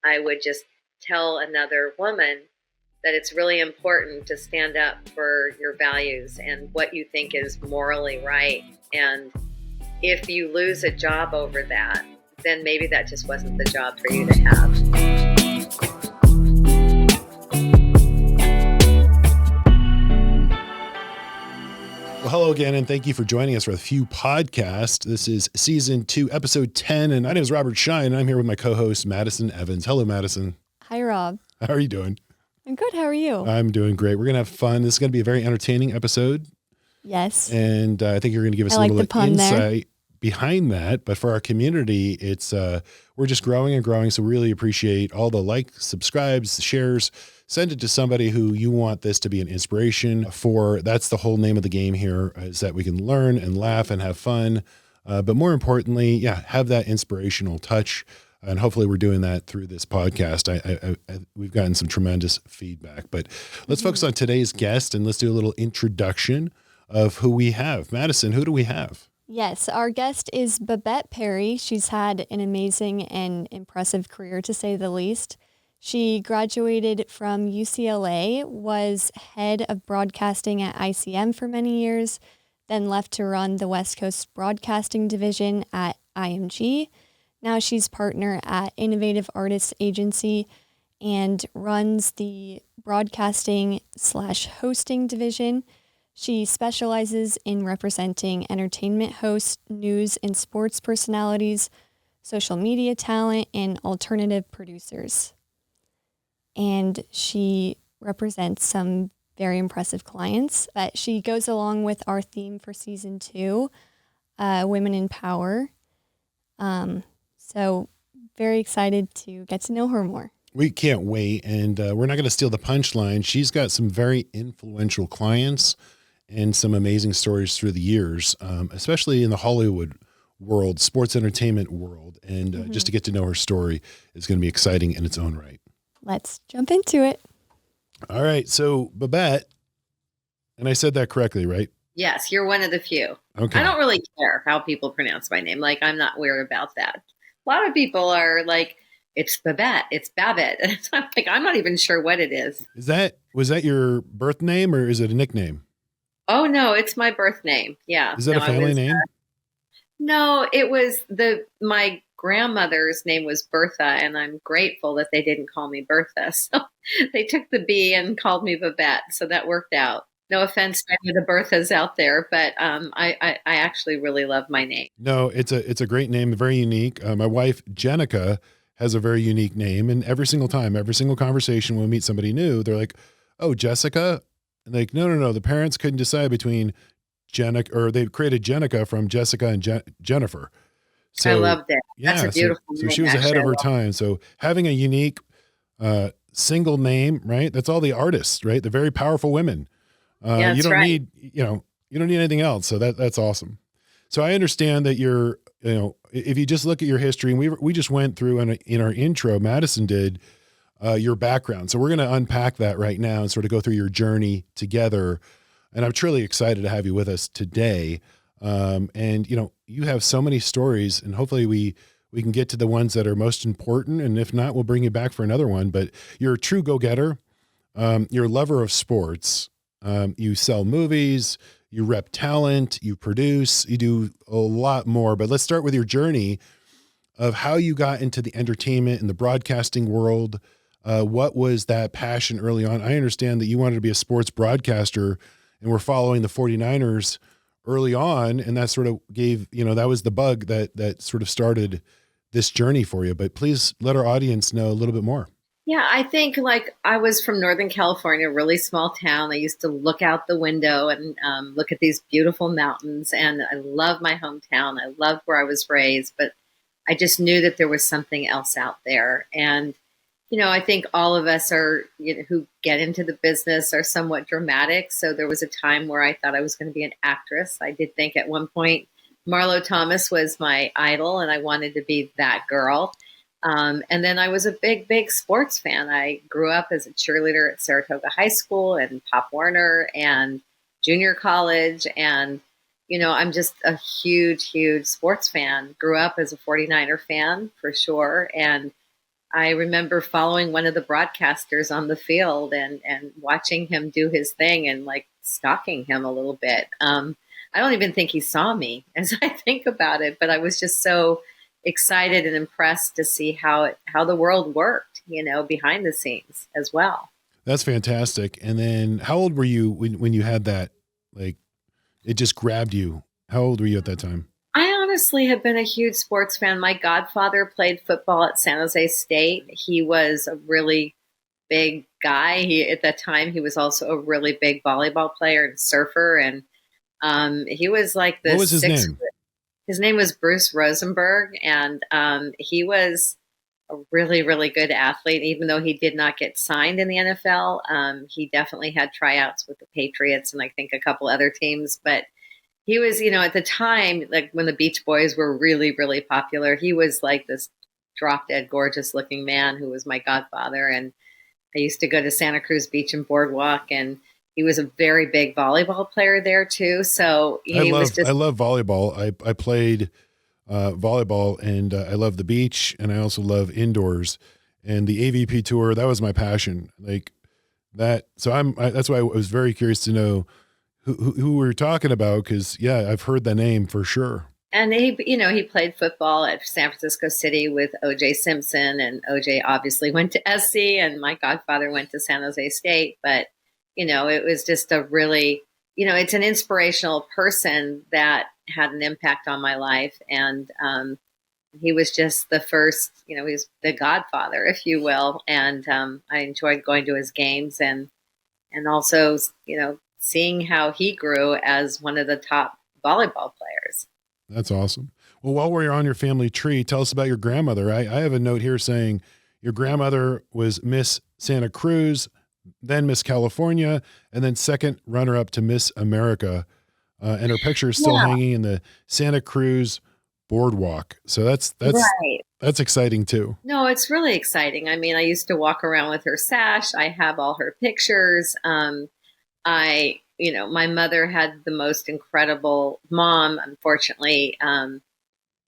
I would just tell another woman that it's really important to stand up for your values and what you think is morally right. And if you lose a job over that, then maybe that just wasn't the job for you to have. Well, hello again, and thank you for joining us for a few podcasts. This is season 2, episode 10, and my name is Robert Schein, and I'm here with my co-host, Madison Evans. Hello, Madison. Hi, Rob. How are you doing? I'm good. How are you? I'm doing great. We're going to have fun. This is going to be a very entertaining episode. Yes. And I think you're going to give us a little insight behind that. But for our community, it's we're just growing and growing, so we really appreciate all the likes, subscribes, shares. Send it to somebody who you want this to be an inspiration for. That's the whole name of the game here, is that we can learn and laugh and have fun. But more importantly, have that inspirational touch. And hopefully we're doing that through this podcast. We've gotten some tremendous feedback. But let's focus on today's guest, and let's do a little introduction of who we have. Madison, who do we have? Yes, our guest is Babette Perry. She's had an amazing and impressive career, to say the least. She graduated from UCLA, was head of broadcasting at ICM for many years, then left to run the West Coast Broadcasting Division at IMG. Now she's partner at Innovative Artists Agency and runs the broadcasting/hosting division. She specializes in representing entertainment hosts, news and sports personalities, social media talent, and alternative producers. And she represents some very impressive clients. But she goes along with our theme for season 2, Women in Power. So very excited to get to know her more. We can't wait. And we're not going to steal the punchline. She's got some very influential clients and some amazing stories through the years, especially in the Hollywood world, sports entertainment world. And just to get to know her story is going to be exciting in its own right. Let's jump into it. All right. So Babette, and I said that correctly, right? Yes, you're one of the few. Okay. I don't really care how people pronounce my name. Like, I'm not weird about that. A lot of people are like, it's Babette, it's Babette. And I'm like, I'm not even sure what it is. Was that your birth name or is it a nickname? Oh, no, it's my birth name. Yeah. Is that a family name? No, it was my grandmother's name was Bertha, and I'm grateful that they didn't call me Bertha. So they took the B and called me Babette. So that worked out. No offense to any of the Berthas out there, but I actually really love my name. No, it's a great name, very unique. My wife, Jenica, has a very unique name. And every single time, every single conversation when we meet somebody new, they're like, oh, Jessica? And like, no. The parents couldn't decide between Jenica, or they created Jenica from Jessica and Jennifer. So, I loved it. Yeah, that's a beautiful name. So she was ahead of her time. So having a unique single name, right? That's all the artists, right? The very powerful women. You don't need, you don't need anything else. So that's awesome. So I understand that you're, if you just look at your history, and we just went through in our intro, Madison did, your background. So we're going to unpack that right now and sort of go through your journey together. And I'm truly excited to have you with us today. And you have so many stories, and hopefully we can get to the ones that are most important. And if not, we'll bring you back for another one. But you're a true go-getter. You're a lover of sports. You sell movies, you rep talent, you produce, you do a lot more. But let's start with your journey of how you got into the entertainment and the broadcasting world. What was that passion early on? I understand that you wanted to be a sports broadcaster and were following the 49ers early on. And that sort of gave, that was the bug that sort of started this journey for you. But please let our audience know a little bit more. Yeah, I think I was from Northern California, a really small town. I used to look out the window and look at these beautiful mountains. And I love my hometown. I loved where I was raised, but I just knew that there was something else out there. And, I think all of us are, who get into the business are somewhat dramatic. So there was a time where I thought I was going to be an actress. I did think at one point Marlo Thomas was my idol, and I wanted to be that girl. And then I was a big, big sports fan. I grew up as a cheerleader at Saratoga High School and Pop Warner and junior college. And, I'm just a huge, huge sports fan. Grew up as a 49er fan for sure. And I remember following one of the broadcasters on the field and watching him do his thing and like stalking him a little bit. I don't even think he saw me as I think about it, but I was just so excited and impressed to see how the world worked, behind the scenes as well. That's fantastic. And then how old were you when you had that, like, it just grabbed you? How old were you at that time? I honestly have been a huge sports fan. My godfather played football at San Jose State. He was a really big guy. At that time, he was also a really big volleyball player and surfer. And he was like the What was his name? His name was Bruce Rosenberg, and he was a really, really good athlete. Even though he did not get signed in the NFL, he definitely had tryouts with the Patriots and I think a couple other teams. But he was, at the time, like when the Beach Boys were really, really popular, he was like this drop dead gorgeous looking man who was my godfather. And I used to go to Santa Cruz Beach and Boardwalk, and he was a very big volleyball player there too. So I love volleyball. I played volleyball, and I love the beach, and I also love indoors. And the AVP tour, that was my passion. Like that. So that's why I was very curious to know who we were talking about, because yeah, I've heard the name for sure. And he played football at San Francisco City with O.J. Simpson, and O.J. obviously went to SC, and my godfather went to San Jose State. But, it was just a really, it's an inspirational person that had an impact on my life. And he was just the first, he was the godfather, if you will. And I enjoyed going to his games and also, seeing how he grew as one of the top volleyball players. That's awesome. Well, while we're on your family tree, tell us about your grandmother. I have a note here saying your grandmother was Miss Santa Cruz, then Miss California, and then second runner-up to Miss America. And her picture is still hanging in the Santa Cruz boardwalk. So that's right. That's exciting too. No, it's really exciting. I mean, I used to walk around with her sash. I have all her pictures. My mother had the most incredible mom. Unfortunately,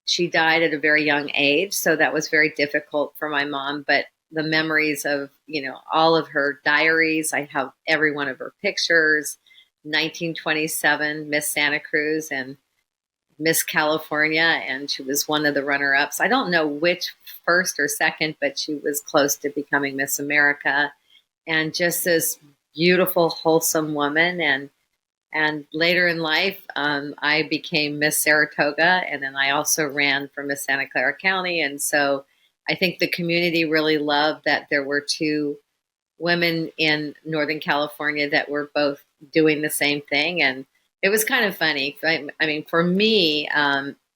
she died at a very young age, so that was very difficult for my mom. But the memories of, all of her diaries, I have every one of her pictures. 1927, Miss Santa Cruz and Miss California, and she was one of the runner-ups. I don't know which first or second, but she was close to becoming Miss America. And just this beautiful, wholesome woman. And later in life, I became Miss Saratoga, and then I also ran for Miss Santa Clara County. And so I think the community really loved that there were two women in Northern California that were both doing the same thing. And it was kind of funny. I mean, for me,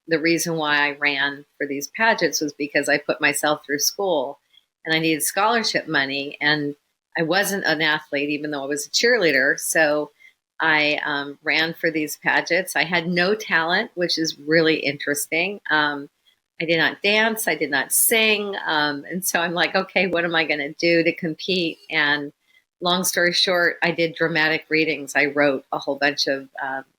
the reason why I ran for these pageants was because I put myself through school and I needed scholarship money. And I wasn't an athlete, even though I was a cheerleader. So I ran for these pageants. I had no talent, which is really interesting. I did not dance. I did not sing. And so I'm like, okay, what am I going to do to compete? And long story short, I did dramatic readings. I wrote a whole bunch of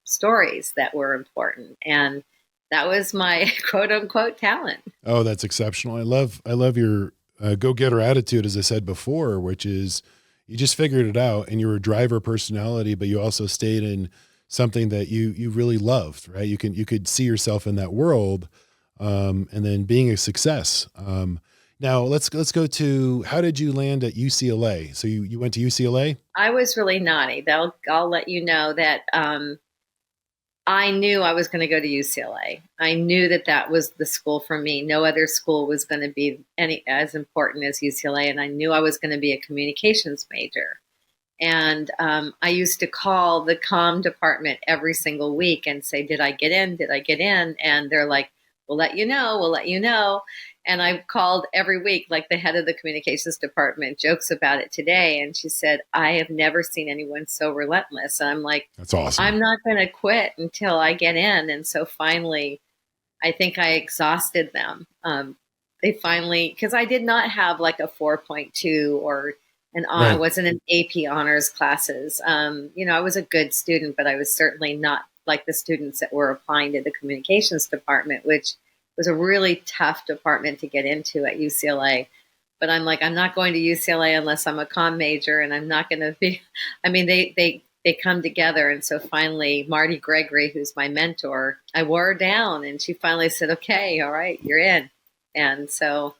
stories that were important. And that was my quote unquote talent. Oh, that's exceptional. I love your go-getter attitude, as I said before, which is you just figured it out and you were a driver personality, but you also stayed in something that you really loved, right? You could see yourself in that world, and then being a success. Now let's go to, how did you land at UCLA? So you went to UCLA? I was really naughty. I'll let you know that I knew I was going to go to UCLA. I knew that was the school for me. No other school was going to be as important as UCLA, and I knew I was going to be a communications major. And I used to call the comm department every single week and say, "Did I get in? Did I get in?" And they're like, "We'll let you know. We'll let you know." And I called every week, like the head of the communications department jokes about it today. And she said, "I have never seen anyone so relentless." And I'm like, that's awesome. I'm not going to quit until I get in. And so finally, I think I exhausted them. They finally, because I did not have like a 4.2 or an honor, I wasn't in AP honors classes. I was a good student, but I was certainly not like the students that were applying to the communications department, which was a really tough department to get into at UCLA. but I'm like, I'm not going to UCLA unless I'm a comm major, and I'm not going to be. I mean, they come together, and so finally, Marty Gregory, who's my mentor, I wore her down, and she finally said, "Okay, all right, you're in." And so,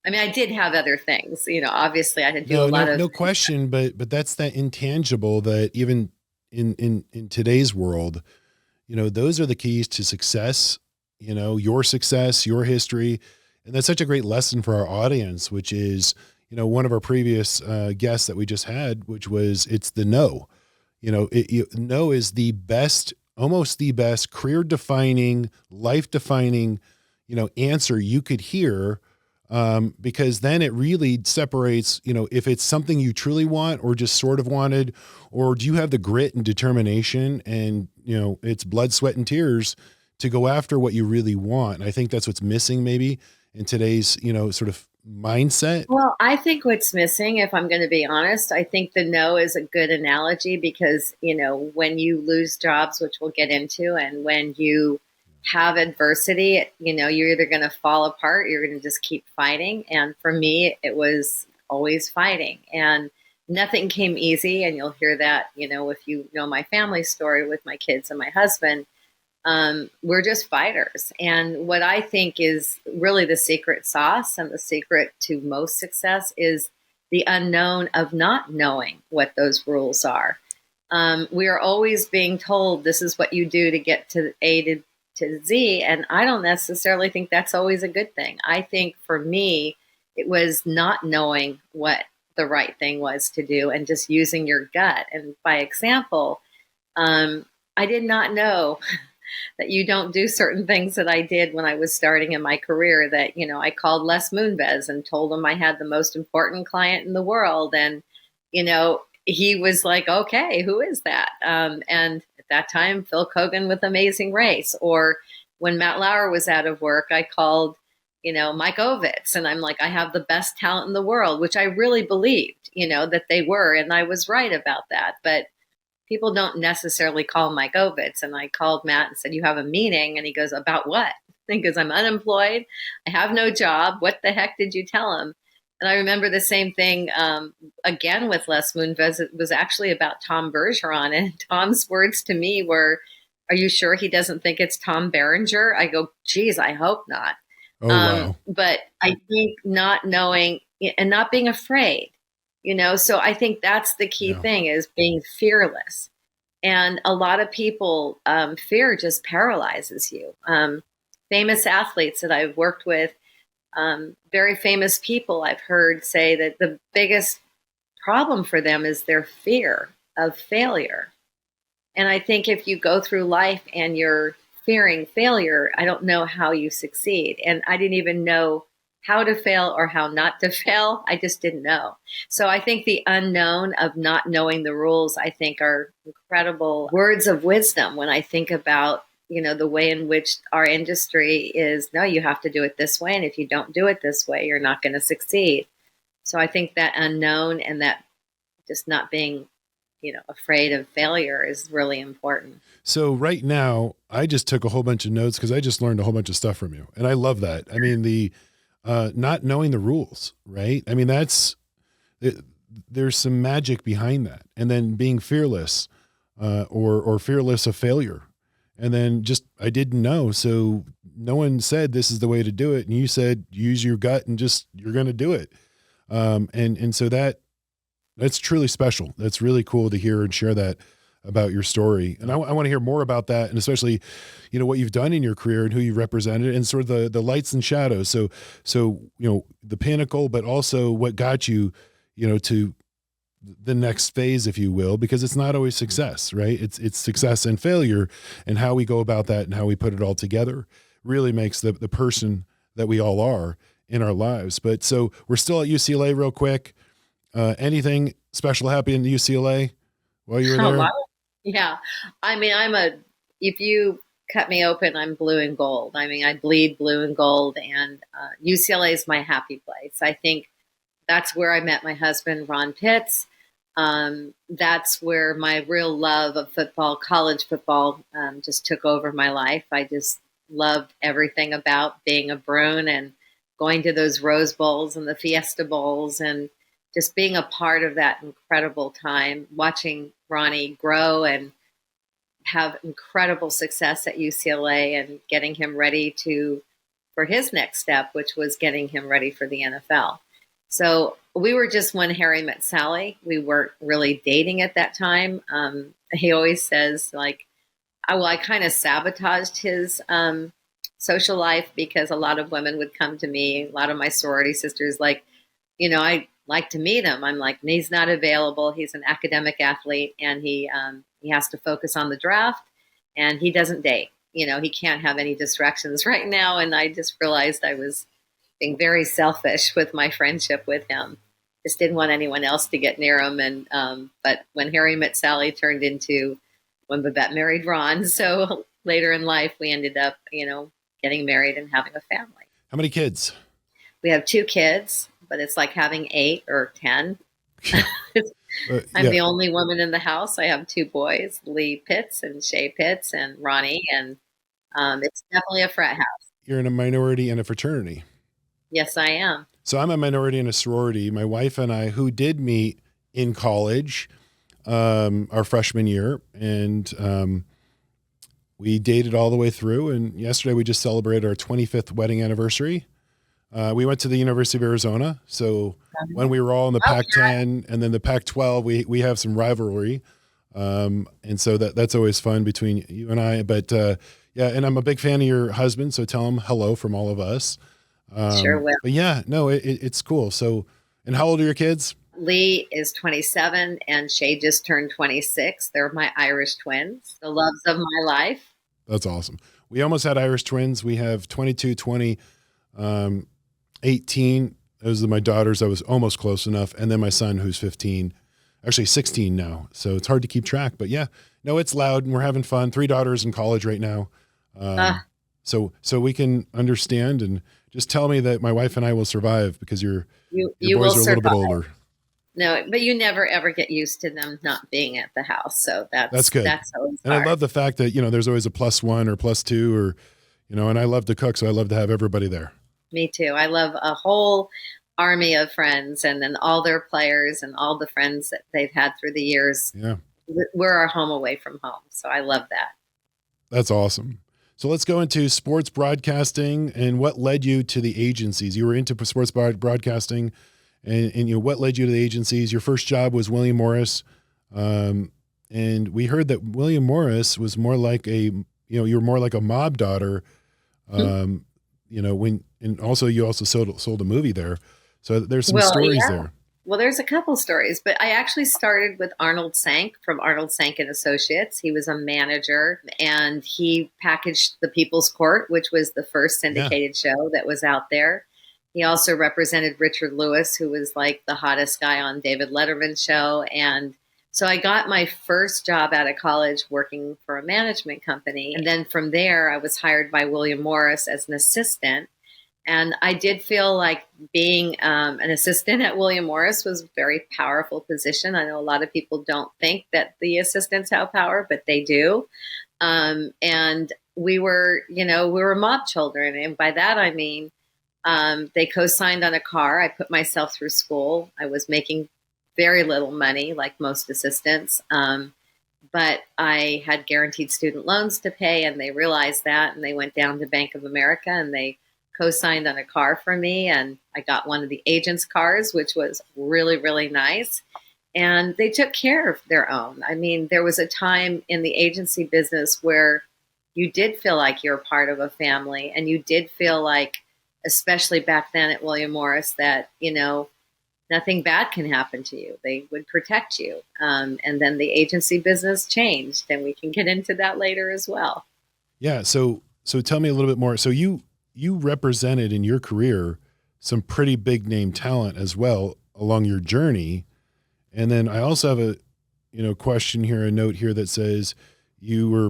I mean, I did have other things, Obviously, I had to do a lot of no question, but that's that intangible that even in today's world, those are the keys to success. Your success, your history. And that's such a great lesson for our audience, which is, one of our previous guests that we just had, which was it's the no. No is the best, almost the best career defining, life defining, answer you could hear. Because then it really separates, if it's something you truly want or just sort of wanted, or do you have the grit and determination and, it's blood, sweat, and tears to go after what you really want. And I think that's what's missing maybe in today's, sort of mindset. Well, I think what's missing, if I'm going to be honest, I think the no is a good analogy because, when you lose jobs, which we'll get into, and when you have adversity, you're either going to fall apart, you're going to just keep fighting. And for me, it was always fighting, and nothing came easy. And you'll hear that, if you know my family story with my kids and my husband. We're just fighters. And what I think is really the secret sauce and the secret to most success is the unknown of not knowing what those rules are. We are always being told this is what you do to get to A to Z. And I don't necessarily think that's always a good thing. I think for me, it was not knowing what the right thing was to do and just using your gut. And by example, I did not know that you don't do certain things that I did when I was starting in my career that, I called Les Moonves and told him I had the most important client in the world. And, he was like, okay, who is that? And at that time, Phil Kogan with Amazing Race. Or when Matt Lauer was out of work, I called, Mike Ovitz. And I'm like, I have the best talent in the world, which I really believed, that they were. And I was right about that. But people don't necessarily call Mike Ovitz. And I called Matt and said, you have a meeting? And he goes, about what? He goes, I'm unemployed. I have no job. What the heck did you tell him? And I remember the same thing again with Les Moonves. It was actually about Tom Bergeron. And Tom's words to me were, are you sure he doesn't think it's Tom Berenger? I go, geez, I hope not. Oh, wow. But I think not knowing and not being afraid, so I think that's the key thing is being fearless. And a lot of people, fear just paralyzes you. Famous athletes that I've worked with, very famous people I've heard say that the biggest problem for them is their fear of failure. And I think if you go through life and you're fearing failure, I don't know how you succeed. And I didn't even know how to fail or how not to fail. I just didn't know. So I think the unknown of not knowing the rules, I think are incredible words of wisdom when I think about, the way in which our industry is, no, you have to do it this way. And if you don't do it this way, you're not going to succeed. So I think that unknown and that just not being, afraid of failure is really important. So right now, I just took a whole bunch of notes because I just learned a whole bunch of stuff from you. And I love that. I mean, the not knowing the rules, right? I mean, there's some magic behind that. And then being fearless or fearless of failure. And then I didn't know. So no one said this is the way to do it. And you said, use your gut and you're going to do it. And so that's truly special. That's really cool to hear and share that about your story. And I want to hear more about that. And especially, what you've done in your career and who you represented and sort of the lights and shadows. So, the pinnacle, but also what got you, to the next phase, if you will, because it's not always success, right? It's success and failure, and how we go about that and how we put it all together really makes the person that we all are in our lives. But so we're still at UCLA real quick. Anything special happen in UCLA while you were there? Yeah. I mean, if you cut me open, I'm blue and gold. I mean, I bleed blue and gold, and UCLA is my happy place. I think that's where I met my husband, Ron Pitts. That's where my real love of football, college football, just took over my life. I just loved everything about being a Bruin and going to those Rose Bowls and the Fiesta Bowls and just being a part of that incredible time, watching Ronnie grow and have incredible success at UCLA and getting him ready for his next step, which was getting him ready for the NFL. So we were just when Harry met Sally. We weren't really dating at that time. He always says, like, I kind of sabotaged his social life because a lot of women would come to me, a lot of my sorority sisters, like, I'd like to meet him. I'm like, he's not available. He's an academic athlete, and he has to focus on the draft, and he doesn't date. He can't have any distractions right now. And I just realized I was being very selfish with my friendship with him. Just didn't want anyone else to get near him. And but when Harry met Sally turned into when Babette married Ron. So later in life, we ended up, getting married and having a family. How many kids? We have 2 kids, but it's like having 8 or 10. I'm the only woman in the house. I have 2 boys, Lee Pitts and Shay Pitts and Ronnie. And it's definitely a frat house. You're in a minority in a fraternity. Yes, I am. So I'm a minority in a sorority. My wife and I, who did meet in college, our freshman year, and we dated all the way through. And yesterday we just celebrated our 25th wedding anniversary. We went to the University of Arizona. So when we were all in the Pac-10 and then the Pac-12, we have some rivalry. And so that's always fun between you and I. But and I'm a big fan of your husband. So tell him hello from all of us. Sure will. But it's cool. So, and how old are your kids? Lee is 27 and Shay just turned 26. They're my Irish twins, the loves of my life. That's awesome. We almost had Irish twins. We have 22, 20, 18. Those are my daughters. I was almost close enough. And then my son, who's 15, actually 16 now. So it's hard to keep track, but it's loud and we're having fun. 3 daughters in college right now. So we can understand, and just tell me that my wife and I will survive because your boys are a little bit older. No, but you never ever get used to them not being at the house. So that's good. That's always and hard. I love the fact that, there's always a +1 or +2 or, and I love to cook. So I love to have everybody there. Me too. I love a whole army of friends and then all their players and all the friends that they've had through the years. Yeah. We're our home away from home. So I love that. That's awesome. So let's go into sports broadcasting and what led you to the agencies. You were into sports broadcasting and what led you to the agencies? Your first job was William Morris. And we heard that William Morris was more like you were more like a mob daughter. And also you also sold a movie there. So there's some stories there. Well, there's a couple stories, but I actually started with Arnold Sank from Arnold Sank and Associates. He was a manager and he packaged The People's Court, which was the first syndicated show that was out there. He also represented Richard Lewis, who was like the hottest guy on David Letterman's show. And so I got my first job out of college working for a management company. And then from there, I was hired by William Morris as an assistant. And I did feel like being an assistant at William Morris was a very powerful position. I know a lot of people don't think that the assistants have power, but they do. And we were mob children. And by that, I mean, they co-signed on a car. I put myself through school. I was making very little money, like most assistants. But I had guaranteed student loans to pay, and they realized that, and they went down to Bank of America, and they co-signed on a car for me, and I got one of the agents' cars, which was really, really nice. And they took care of their own. I mean, there was a time in the agency business where you did feel like you're part of a family, and you did feel like, especially back then at William Morris, that, nothing bad can happen to you. They would protect you. And then the agency business changed, and we can get into that later as well. Yeah. So tell me a little bit more. So you represented in your career some pretty big name talent as well along your journey. And then I also have a question here, a note here that says you were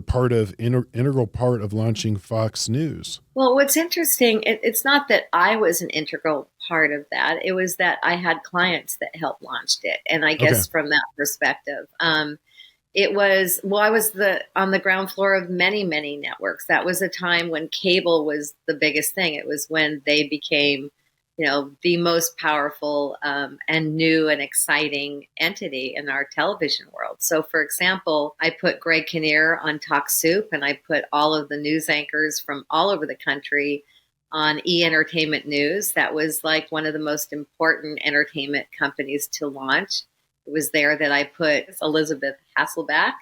integral part of launching Fox News. Well, what's interesting, it's not that I was an integral part of that. It was that I had clients that helped launch it. And I guess from that perspective, I was on the ground floor of many, many networks. That was a time when cable was the biggest thing. It was when they became the most powerful and new and exciting entity in our television world. So, for example, I put Greg Kinnear on Talk Soup, and I put all of the news anchors from all over the country on Entertainment News. That was like one of the most important entertainment companies to launch. It was there that I put Elizabeth Hasselbeck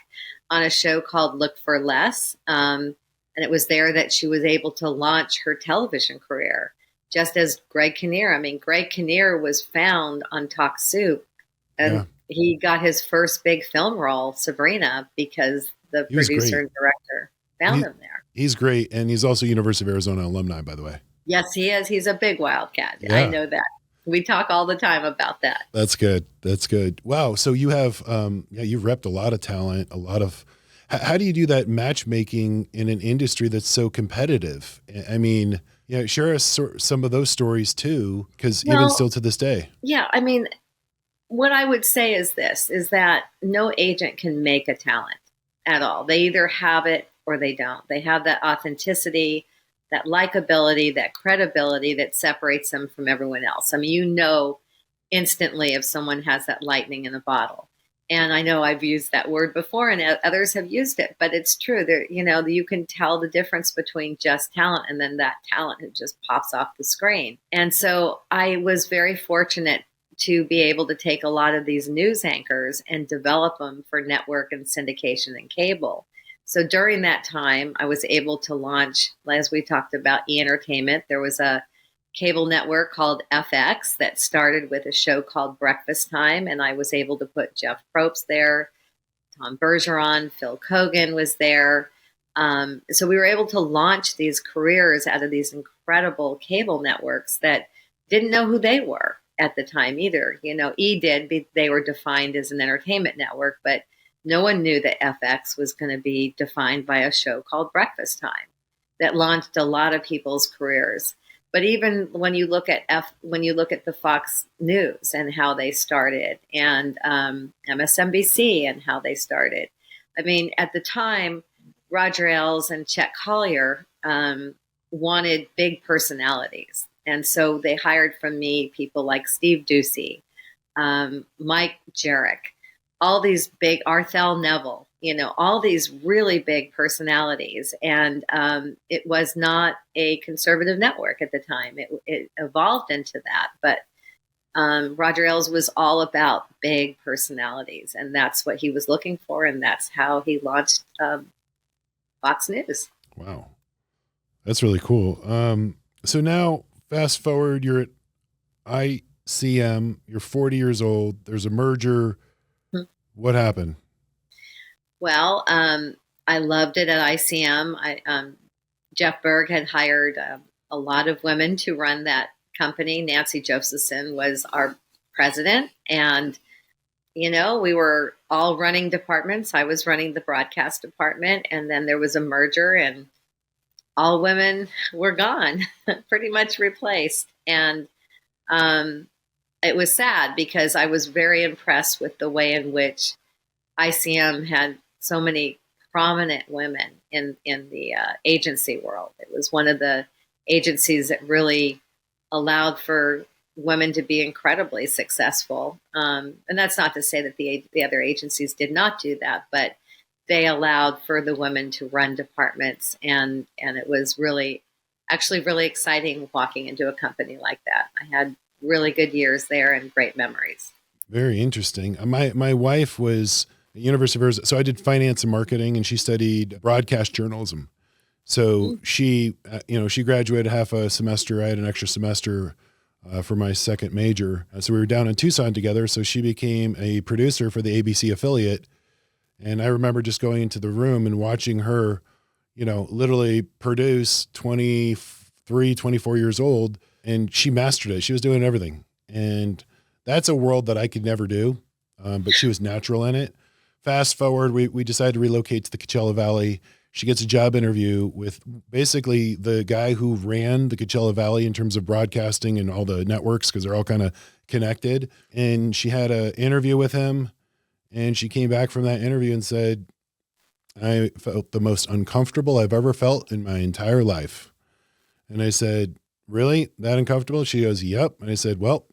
on a show called Look for Less. And it was there that she was able to launch her television career, just as Greg Kinnear. I mean, Greg Kinnear was found on Talk Soup, and he got his first big film role, Sabrina, because the producer and director found him there. He's great, and he's also University of Arizona alumni, by the way. Yes, he is. He's a big Wildcat. Yeah. I know that. We talk all the time about that. That's good. That's good. Wow. So you have, you've repped a lot of talent, a lot of. How do you do that matchmaking in an industry that's so competitive? I mean, share us some of those stories too, because even still to this day. Yeah. I mean, what I would say is that no agent can make a talent at all. They either have it or they don't. They have that authenticity, that likability, that credibility that separates them from everyone else. I mean, instantly if someone has that lightning in a bottle. And I know I've used that word before and others have used it, but it's true. You can tell the difference between just talent and then that talent that just pops off the screen. And so I was very fortunate to be able to take a lot of these news anchors and develop them for network and syndication and cable. So during that time, I was able to launch, as we talked about, E-Entertainment. There was a cable network called FX that started with a show called Breakfast Time, and I was able to put Jeff Probst there, Tom Bergeron, Phil Kogan was there. So we were able to launch these careers out of these incredible cable networks that didn't know who they were at the time either. E did, they were defined as an entertainment network, but no one knew that FX was going to be defined by a show called Breakfast Time that launched a lot of people's careers. But even when you look at the Fox News and how they started, and MSNBC and how they started, I mean, at the time, Roger Ailes and Chet Collier wanted big personalities, and so they hired from me people like Steve Ducey, Mike Jarek, all these big, Arthel Neville, all these really big personalities. And it was not a conservative network at the time. It evolved into that. But Roger Ailes was all about big personalities. And that's what he was looking for. And that's how he launched Fox News. Wow. That's really cool. So now fast forward, you're at ICM, you're 40 years old. There's a merger. What happened? Well, I loved it at ICM. Jeff Berg had hired a lot of women to run that company. Nancy Josephson was our president. And, we were all running departments. I was running the broadcast department. And then there was a merger and all women were gone, pretty much replaced. And it was sad because I was very impressed with the way in which ICM had so many prominent women in the agency world. It was one of the agencies that really allowed for women to be incredibly successful. And that's not to say that the other agencies did not do that, but they allowed for the women to run departments. And it was really exciting walking into a company like that. I had really good years there and great memories. Very interesting. My wife was at University of Arizona, so I did finance and marketing, and she studied broadcast journalism. So she graduated half a semester. I had an extra semester for my second major. So we were down in Tucson together. So she became a producer for the ABC affiliate. And I remember just going into the room and watching her, literally produce 23, 24 years old. And she mastered it. She was doing everything. And that's a world that I could never do. But she was natural in it. Fast forward, we decided to relocate to the Coachella Valley. She gets a job interview with basically the guy who ran the Coachella Valley in terms of broadcasting and all the networks, because they're all kind of connected. And she had an interview with him. And she came back from that interview and said, I felt the most uncomfortable I've ever felt in my entire life. And I said, really that uncomfortable? She goes, yep. And I said, well,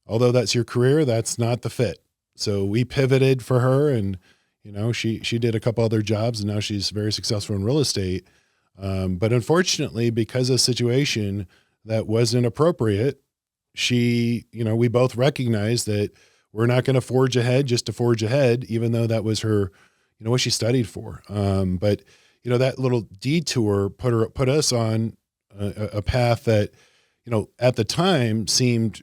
although that's your career, that's not the fit. So we pivoted for her, and, she did a couple other jobs, and now she's very successful in real estate. But unfortunately, because of a situation that wasn't appropriate, we both recognized that we're not going to forge ahead just to forge ahead, even though that was her, what she studied for. But that little detour put us on a path that, at the time seemed,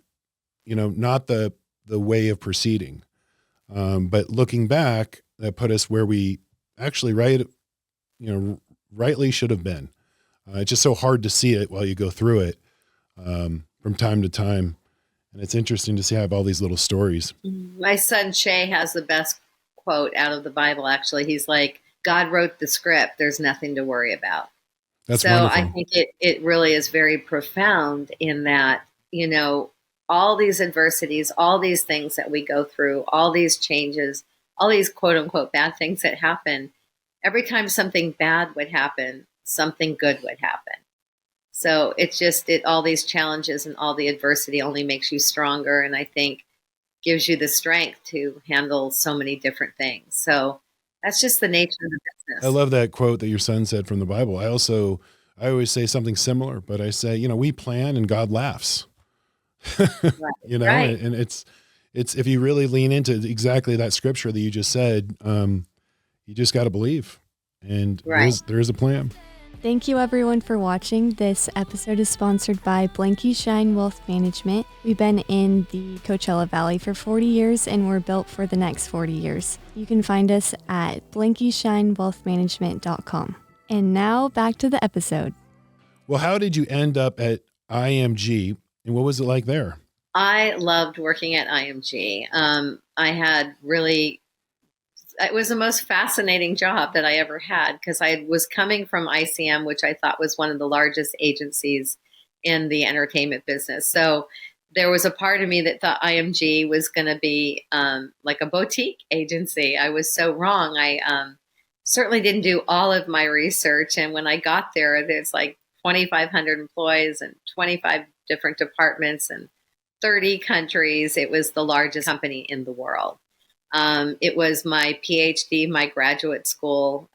not the way of proceeding. But looking back, that put us where we actually rightly should have been. It's just so hard to see it while you go through it from time to time. And it's interesting to see how I have all these little stories. My son Shay has the best quote out of the Bible, actually. He's like, God wrote the script. There's nothing to worry about. That's so wonderful. I think it really is very profound in that, all these adversities, all these things that we go through, all these changes, all these quote unquote bad things that happen, every time something bad would happen, something good would happen. So it's just all these challenges and all the adversity only makes you stronger, and I think gives you the strength to handle so many different things. So that's just the nature of the business. I love that quote that your son said from the Bible. I always say something similar, but I say, we plan and God laughs. Right. Right. And it's if you really lean into exactly that scripture that you just said, you just got to believe, and there is a plan. Thank you everyone for watching. This episode is sponsored by Blanky Schein Wealth Management. We've been in the Coachella Valley for 40 years and we're built for the next 40 years. You can find us at blankyscheinwealthmanagement.com. And now back to the episode. Well, how did you end up at IMG, and what was it like there? I loved working at IMG. It was the most fascinating job that I ever had, because I was coming from ICM, which I thought was one of the largest agencies in the entertainment business. So there was a part of me that thought IMG was going to be like a boutique agency. I was so wrong. I certainly didn't do all of my research. And when I got there, there's like 2,500 employees and 25 different departments and 30 countries. It was the largest company in the world. It was my PhD, my graduate school.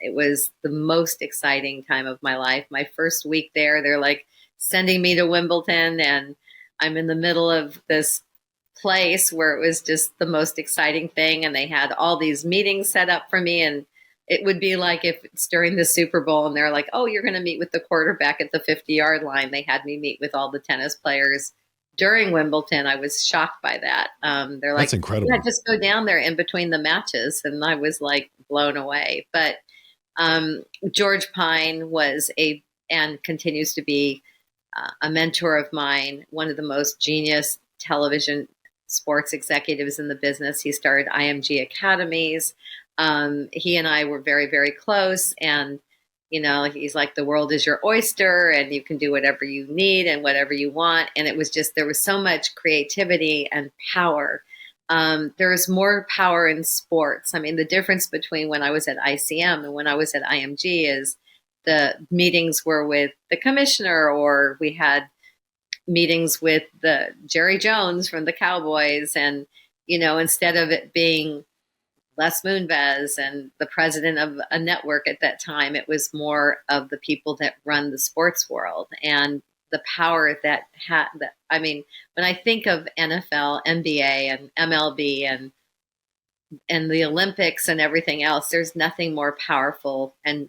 It was the most exciting time of my life. My first week there, they're like sending me to Wimbledon, and I'm in the middle of this place where it was just the most exciting thing. And they had all these meetings set up for me. And it would be like if it's during the Super Bowl and they're like, oh, you're going to meet with the quarterback at the 50-yard line. They had me meet with all the tennis players during Wimbledon. I was shocked by that. They're like, that's incredible. Yeah, just go down there in between the matches. And I was like blown away. But George Pine was and continues to be a mentor of mine, one of the most genius television sports executives in the business. He started IMG Academies. He and I were very, very close, and he's like, the world is your oyster and you can do whatever you need and whatever you want. And it was just, there was so much creativity and power. There's more power in sports. I mean, the difference between when I was at ICM and when I was at IMG is the meetings were with the commissioner, or we had meetings with the Jerry Jones from the Cowboys. And, instead of it being Les Moonves and the president of a network at that time, it was more of the people that run the sports world and the power that had. I mean, when I think of NFL, NBA, and MLB, and the Olympics and everything else, there's nothing more powerful than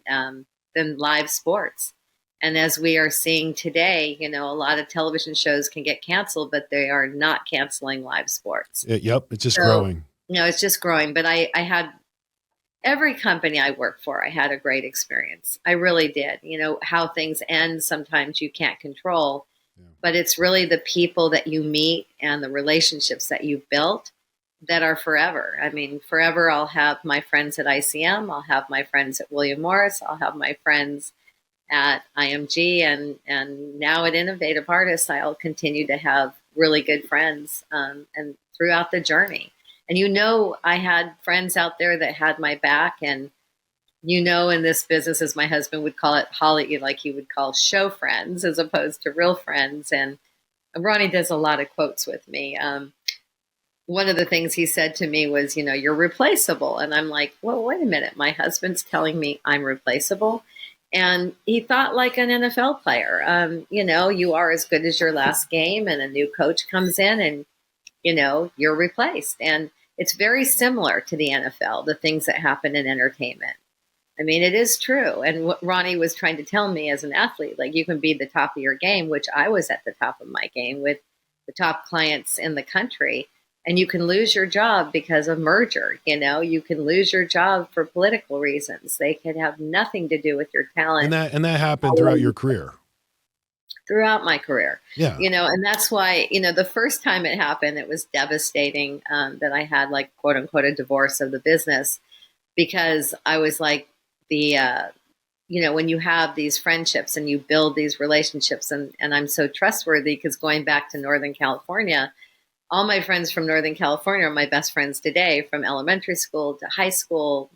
live sports. And as we are seeing today, a lot of television shows can get canceled, but they are not canceling live sports. Yep, it's just growing. It's just growing. But I had every company I worked for, I had a great experience. I really did. How things end, sometimes you can't control, but it's really the people that you meet and the relationships that you've built that are forever. I mean, forever, I'll have my friends at ICM. I'll have my friends at William Morris. I'll have my friends at IMG, and now at Innovative Artists, I'll continue to have really good friends and throughout the journey. And I had friends out there that had my back, and in this business, as my husband would call it, Holly, like he would call show friends as opposed to real friends. And Ronnie does a lot of quotes with me. One of the things he said to me was, you're replaceable. And I'm like, well, wait a minute. My husband's telling me I'm replaceable. And he thought like an NFL player. You are as good as your last game, and a new coach comes in and, you're replaced. And it's very similar to the NFL, the things that happen in entertainment. I mean, it is true. And what Ronnie was trying to tell me as an athlete, like you can be the top of your game, which I was at the top of my game with the top clients in the country. And you can lose your job because of merger. You can lose your job for political reasons. They could have nothing to do with your talent. And that happened throughout your career. Throughout my career. Yeah. And that's why, the first time it happened, it was devastating that I had like, quote unquote, a divorce of the business, because I was like when you have these friendships and you build these relationships, and I'm so trustworthy because going back to Northern California, all my friends from Northern California are my best friends today, from elementary school to high school.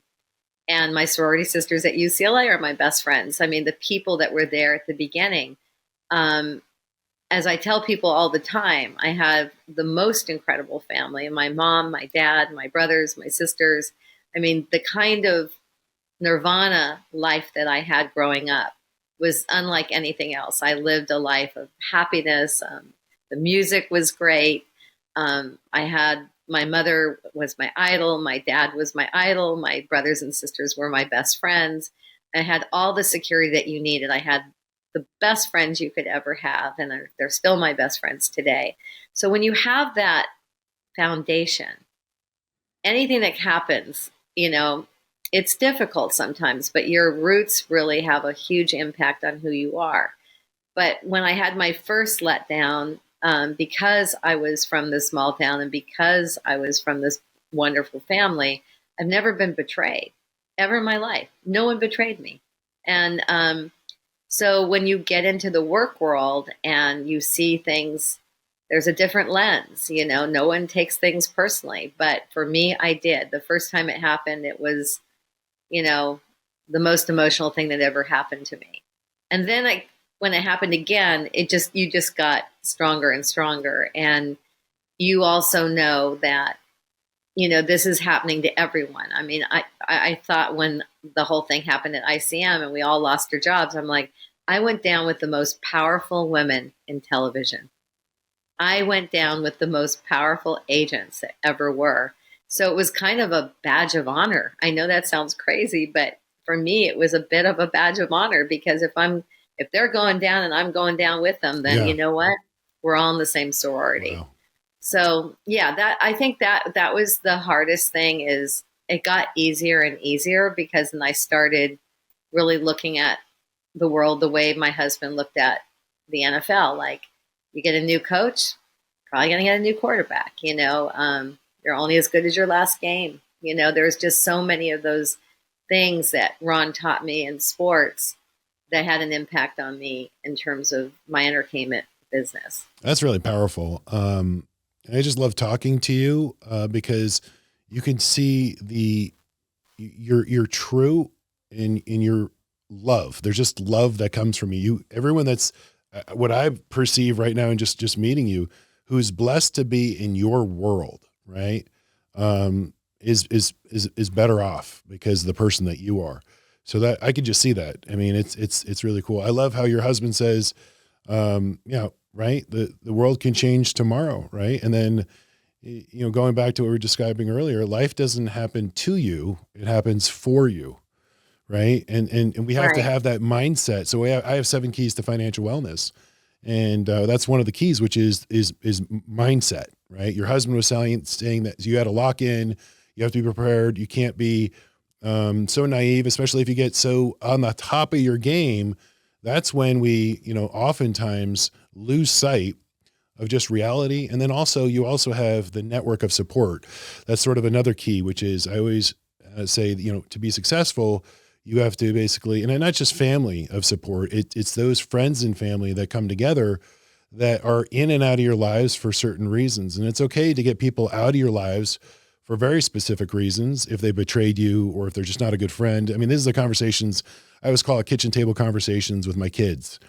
And my sorority sisters at UCLA are my best friends. I mean, the people that were there at the beginning. As I tell people all the time, I have the most incredible family. My mom, my dad, my brothers, my sisters. I mean, the kind of nirvana life that I had growing up was unlike anything else. I lived a life of happiness. The music was great. My mother was my idol. My dad was my idol. My brothers and sisters were my best friends. I had all the security that you needed. I had the best friends you could ever have, and they're still my best friends today. So when you have that foundation, anything that happens, it's difficult sometimes, but your roots really have a huge impact on who you are. But when I had my first letdown, because I was from this small town and because I was from this wonderful family, I've never been betrayed ever in my life. No one betrayed me. And so when you get into the work world and you see things, there's a different lens. No one takes things personally. But for me, I did. The first time it happened, it was, the most emotional thing that ever happened to me. And then when it happened again, you just got stronger and stronger. And you also know that, this is happening to everyone. I mean, I thought when the whole thing happened at ICM and we all lost our jobs, I'm like, I went down with the most powerful women in television. I went down with the most powerful agents that ever were. So it was kind of a badge of honor. I know that sounds crazy, but for me, it was a bit of a badge of honor, because if they're going down and I'm going down with them, then You know what? We're all in the same sorority. Wow. So yeah, I think that was the hardest thing. Is it got easier and easier because then I started really looking at the world the way my husband looked at the NFL. Like, you get a new coach, probably going to get a new quarterback. You're only as good as your last game. There's just so many of those things that Ron taught me in sports that had an impact on me in terms of my entertainment business. That's really powerful. I just love talking to you because you can see you're true in your love. There's just love that comes from you. Everyone that's what I perceive right now, and just meeting you, who's blessed to be in your world, right? Is better off because of the person that you are. So that I could just see that. I mean, it's really cool. I love how your husband says, right. The world can change tomorrow. Right. And then, going back to what we were describing earlier, life doesn't happen to you. It happens for you. Right. And we have to have that mindset. So I have 7 keys to financial wellness. And that's one of the keys, which is mindset, right? Your husband was saying that you had to lock in, you have to be prepared. You can't be so naive, especially if you get so on the top of your game. That's when we, oftentimes lose sight of just reality. And then you also have the network of support. That's sort of another key, which is I always say, to be successful, you have to basically, and not just family of support, it's those friends and family that come together that are in and out of your lives for certain reasons. And it's okay to get people out of your lives for very specific reasons, if they betrayed you or if they're just not a good friend. I mean, this is the conversations I always call it kitchen table conversations with my kids.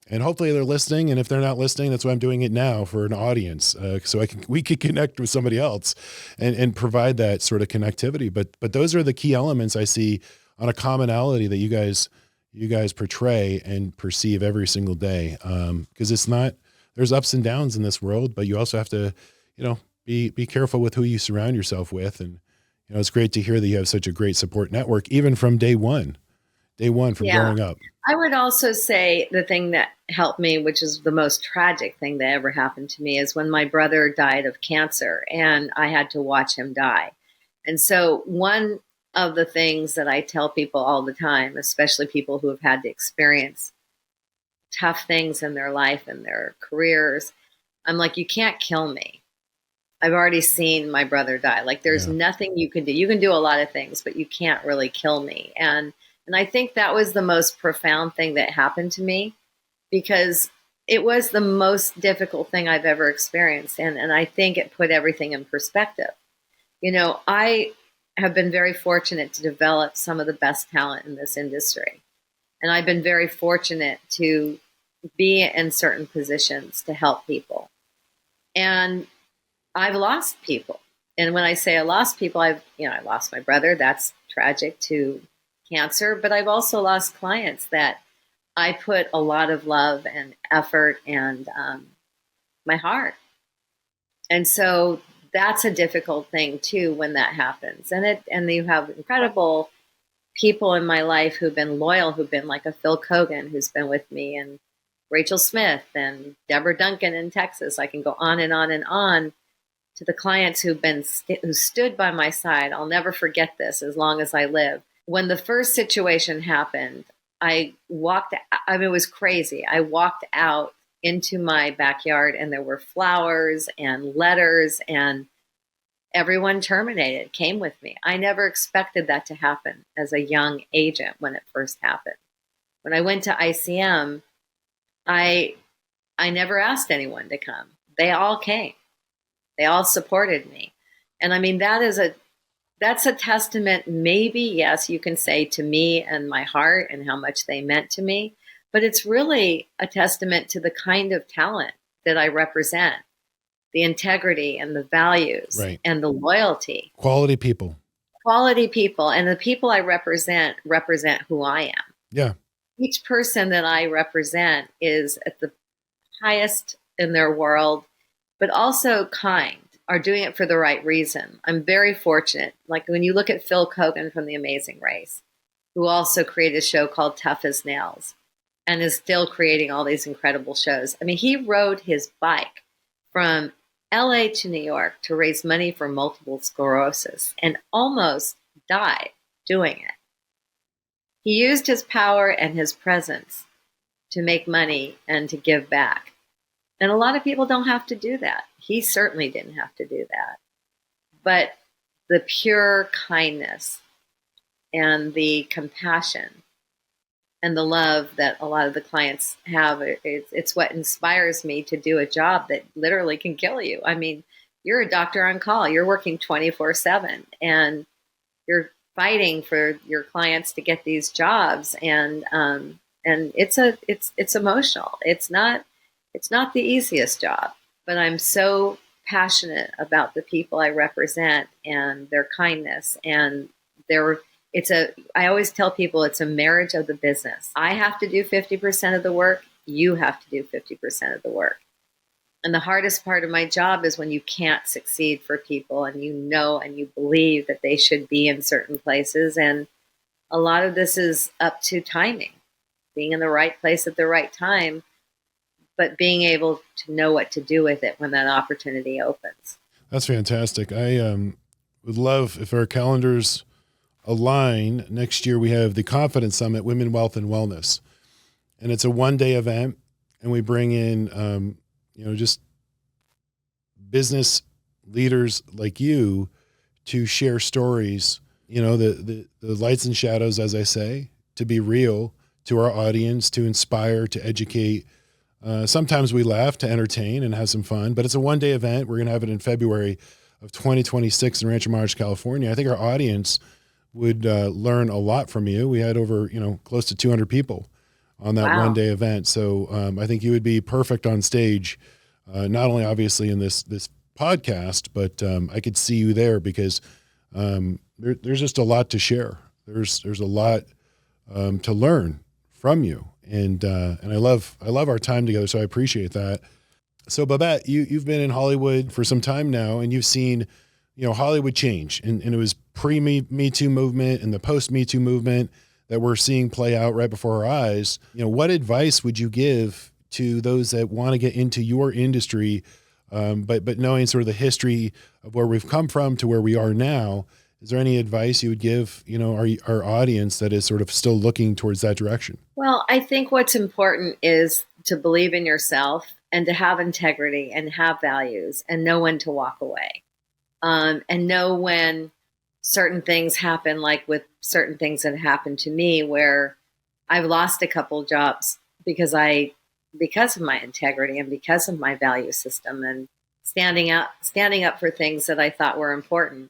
And hopefully they're listening. And if they're not listening, that's why I'm doing it now for an audience. So we can connect with somebody else and provide that sort of connectivity. But those are the key elements I see on a commonality that you guys portray and perceive every single day. Because there's ups and downs in this world, but you also have to, be careful with who you surround yourself with. And, it's great to hear that you have such a great support network, even from day one from growing up. I would also say the thing that helped me, which is the most tragic thing that ever happened to me, is when my brother died of cancer and I had to watch him die. And so one of the things that I tell people all the time, especially people who have had to experience tough things in their life and their careers, I'm like, you can't kill me. I've already seen my brother die. Like, there's nothing you can do. You can do a lot of things, but you can't really kill me. And I think that was the most profound thing that happened to me, because it was the most difficult thing I've ever experienced. And I think it put everything in perspective. I have been very fortunate to develop some of the best talent in this industry. And I've been very fortunate to be in certain positions to help people. And I've lost people. And when I say I lost people, I lost my brother. That's tragic, to cancer. But I've also lost clients that I put a lot of love and effort and my heart. And so that's a difficult thing too when that happens. And you have incredible people in my life who've been loyal, who've been like a Phil Kogan, who's been with me, and Rachel Smith and Deborah Duncan in Texas. I can go on and on and on, to the clients who stood by my side. I'll never forget this as long as I live. When the first situation happened, it was crazy. I walked out into my backyard and there were flowers and letters, and everyone came with me. I never expected that to happen as a young agent when it first happened. When I went to ICM, I never asked anyone to come. They all came. They all supported me. And I mean, that's a testament, maybe, yes, you can say, to me and my heart and how much they meant to me, but it's really a testament to the kind of talent that I represent, the integrity and the values and the loyalty. Quality people. And the people I represent who I am. Yeah. Each person that I represent is at the highest in their world, but also kind, are doing it for the right reason. I'm very fortunate. Like when you look at Phil Kogan from The Amazing Race, who also created a show called Tough as Nails and is still creating all these incredible shows. I mean, he rode his bike from LA to New York to raise money for multiple sclerosis and almost died doing it. He used his power and his presence to make money and to give back. And a lot of people don't have to do that. He certainly didn't have to do that. But the pure kindness and the compassion and the love that a lot of the clients have, it's what inspires me to do a job that literally can kill you. I mean, you're a doctor on call. You're working 24/7 and you're fighting for your clients to get these jobs. And it's emotional. It's not the easiest job, but I'm so passionate about the people I represent and their kindness and I always tell people it's a marriage of the business. I have to do 50% of the work. You have to do 50% of the work. And the hardest part of my job is when you can't succeed for people and and you believe that they should be in certain places. And a lot of this is up to timing, being in the right place at the right time, but being able to know what to do with it when that opportunity opens. That's fantastic. I would love if our calendars align. Next year we have the Confidence Summit, Women, Wealth, and Wellness. And it's a one-day event, and we bring in, just business leaders like you to share stories, the lights and shadows, as I say, to be real to our audience, to inspire, to educate. Sometimes we laugh, to entertain and have some fun, but it's a one-day event. We're going to have it in February of 2026 in Rancho Mirage, California. I think our audience would learn a lot from you. We had over, close to 200 people on that Wow. 1-day event. So I think you would be perfect on stage, not only obviously in this podcast, but I could see you there because there's just a lot to share. There's a lot to learn from you, and I love our time together. So I appreciate that. So Babette, you've been in Hollywood for some time now, and you've seen, Hollywood change, and it was pre-Me Too movement and the post-Me Too movement that we're seeing play out right before our eyes. What advice would you give to those that want to get into your industry, but knowing sort of the history of where we've come from to where we are now? Is there any advice you would give, our audience that is sort of still looking towards that direction? Well, I think what's important is to believe in yourself and to have integrity and have values and know when to walk away. And know when certain things happen, like with certain things that happened to me where I've lost a couple jobs because of my integrity and because of my value system and standing up for things that I thought were important.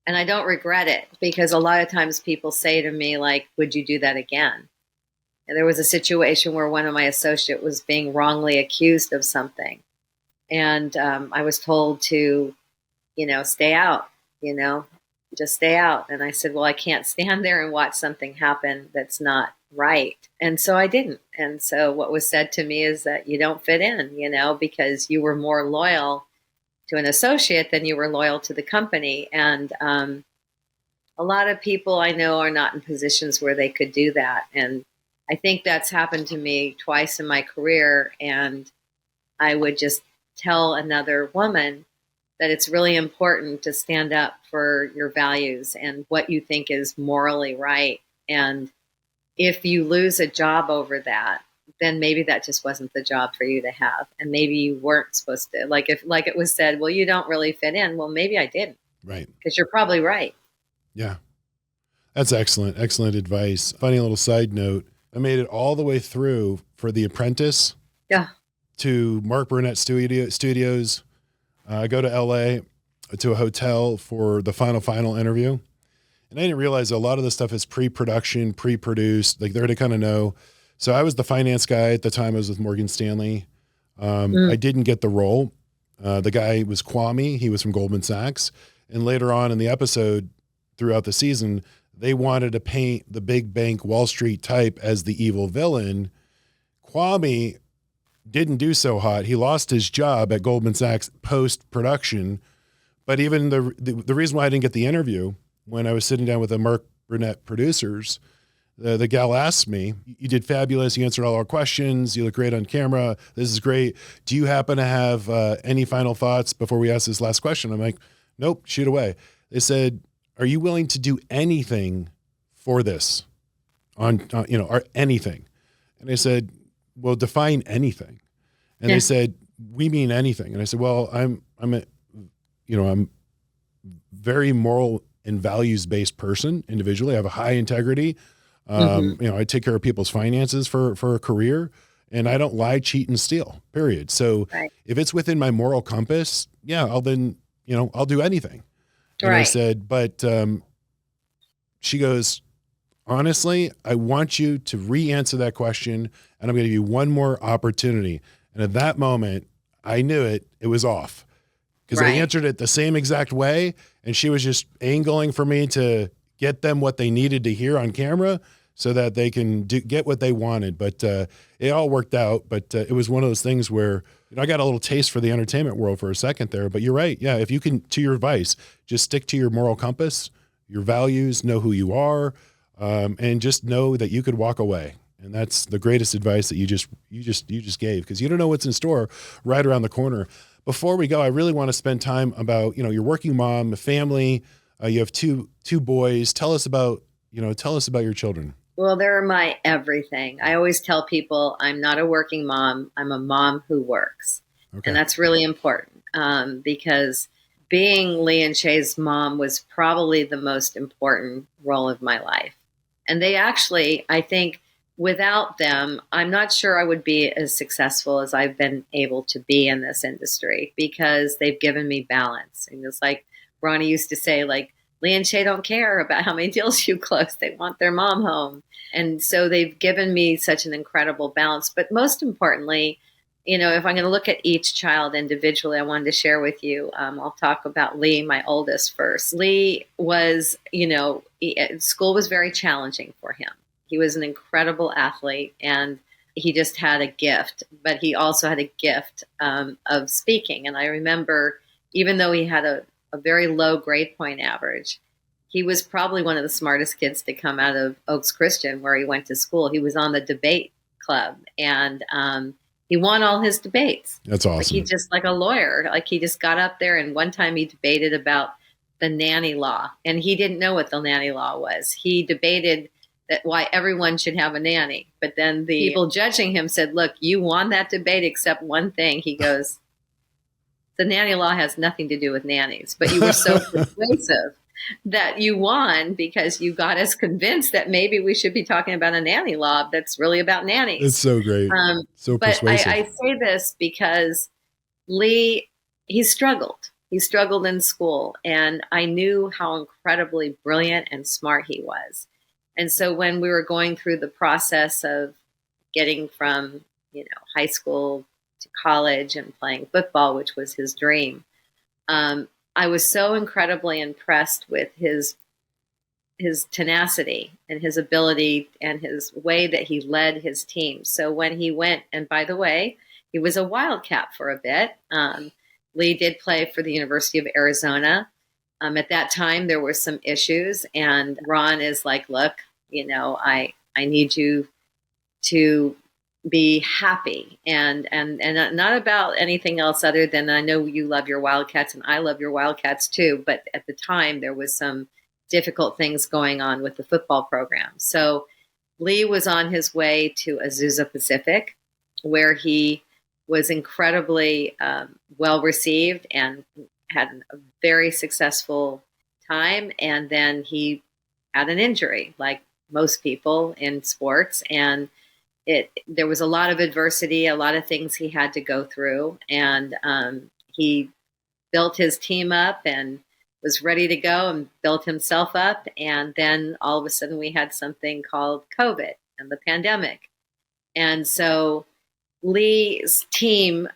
And I don't regret it because a lot of times people say to me, like, would you do that again? And there was a situation where one of my associates was being wrongly accused of something. And I was told to, stay out, just stay out. And I said, well, I can't stand there and watch something happen that's not right. And so I didn't. And so what was said to me is that you don't fit in, because you were more loyal to an associate than you were loyal to the company. And a lot of people I know are not in positions where they could do that. And I think that's happened to me twice in my career. And I would just tell another woman that it's really important to stand up for your values and what you think is morally right. And if you lose a job over that, then maybe that just wasn't the job for you to have. And maybe you weren't supposed to, like it was said, well, you don't really fit in. Well, maybe I didn't. Right. Because you're probably right. Yeah. That's excellent. Excellent advice. Funny little side note. I made it all the way through for The Apprentice. Yeah. To Mark Burnett Studios. I go to LA to a hotel for the final interview. And I didn't realize a lot of this stuff is pre-production, pre-produced. Like they're to kind of know. So I was the finance guy at the time. I was with Morgan Stanley. I didn't get the role. The guy was Kwame. He was from Goldman Sachs. And later on in the episode, throughout the season, they wanted to paint the big bank Wall Street type as the evil villain. Kwame didn't do so hot. He lost his job at Goldman Sachs post-production. But even the reason why I didn't get the interview, when I was sitting down with the Mark Burnett producers, the gal asked me, you did fabulous. You answered all our questions. You look great on camera. This is great. Do you happen to have any final thoughts before we ask this last question? I'm like, nope, shoot away. They said, are you willing to do anything for this or anything? And I said, well, define anything. And they said, we mean anything. And I said, well, I'm very moral and values-based person individually. I have a high integrity. I take care of people's finances for a career, and I don't lie, cheat, and steal, period. So if it's within my moral compass, I'll do anything. And I said, but she goes, honestly, I want you to re-answer that question, and I'm going to give you one more opportunity. And at that moment, I knew it was off because I answered it the same exact way. And she was just angling for me to get them what they needed to hear on camera so that they can get what they wanted. But it all worked out. But it was one of those things where I got a little taste for the entertainment world for a second there. But you're right. Yeah, if you can, to your advice, just stick to your moral compass, your values, know who you are, and just know that you could walk away. And that's the greatest advice that you just gave, because you don't know what's in store right around the corner. Before we go, I really want to spend time about, your working mom, a family. You have two boys. Tell us about your children. Well, they're my everything. I always tell people I'm not a working mom. I'm a mom who works. Okay. And that's really important because being Lee and Shay's mom was probably the most important role of my life. And they actually, I think, without them, I'm not sure I would be as successful as I've been able to be in this industry because they've given me balance. And it's like Ronnie used to say, like, Lee and Shay don't care about how many deals you close. They want their mom home. And so they've given me such an incredible balance. But most importantly, you know, if I'm going to look at each child individually, I wanted to share with you, I'll talk about Lee, my oldest, first. Lee was, you know, school was very challenging for him. He was an incredible athlete, and he just had a gift, but he also had a gift of speaking. And I remember, even though he had a very low grade point average, he was probably one of the smartest kids to come out of Oaks Christian, where he went to school. He was on the debate club, and he won all his debates. That's awesome. Like, he just, like a lawyer, like he just got up there, and one time he debated about the nanny law, and he didn't know what the nanny law was. He debated that why everyone should have a nanny. But then the people judging him said, look, you won that debate except one thing. He goes, the nanny law has nothing to do with nannies, but you were so persuasive that you won because you got us convinced that maybe we should be talking about a nanny law that's really about nannies. It's so great. So but persuasive. I say this because Lee, he struggled. He struggled in school, and I knew how incredibly brilliant and smart he was. And so when we were going through the process of getting from, you know, high school to college and playing football, which was his dream, I was so incredibly impressed with his tenacity and his ability and his way that he led his team. So when he went, and by the way, he was a Wildcat for a bit. Lee did play for the University of Arizona. At that time, there were some issues, and Ron is like, look, you know, I need you to be happy and not about anything else other than, I know you love your Wildcats and I love your Wildcats too. But at the time, there was some difficult things going on with the football program. So Lee was on his way to Azusa Pacific, where he was incredibly well received and had a very successful time. And then he had an injury, like most people in sports. And there was a lot of adversity, a lot of things he had to go through. And he built his team up and was ready to go and built himself up. And then all of a sudden we had something called COVID and the pandemic. And so Lee's team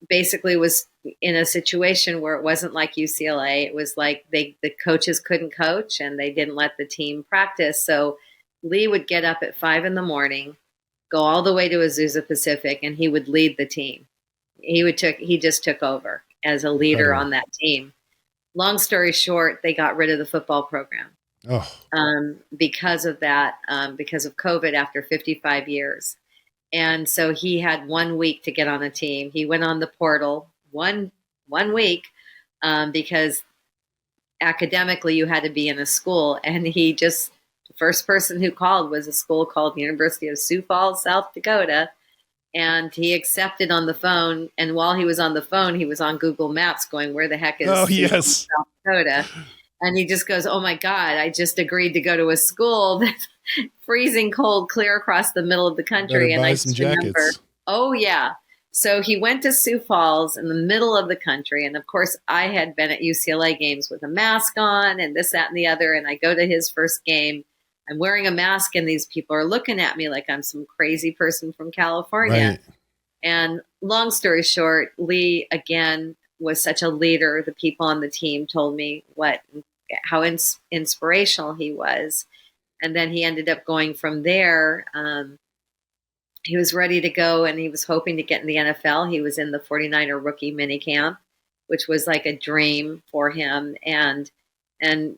basically was in a situation where it wasn't like UCLA. It was like the coaches couldn't coach and they didn't let the team practice. So Lee would get up at 5 a.m, go all the way to Azusa Pacific, and he would lead the team. He just took over as a leader on that team. Long story short, they got rid of the football program because of that, because of COVID after 55 years. And so he had 1 week to get on a team. He went on the portal one week because academically you had to be in a school. And the first person who called was a school called University of Sioux Falls, South Dakota. And he accepted on the phone. And while he was on the phone, he was on Google Maps going, where the heck is South Dakota? And he just goes, oh my God, I just agreed to go to a school that's freezing cold, clear across the middle of the country. And I just remember, oh yeah. So he went to Sioux Falls in the middle of the country. And of course I had been at UCLA games with a mask on and this, that, and the other. And I go to his first game. I'm wearing a mask and these people are looking at me like I'm some crazy person from California. Right. And long story short, Lee, again, was such a leader. The people on the team told me how inspirational he was. And then he ended up going from there. He was ready to go and he was hoping to get in the NFL. He was in the 49er rookie minicamp, which was like a dream for him. And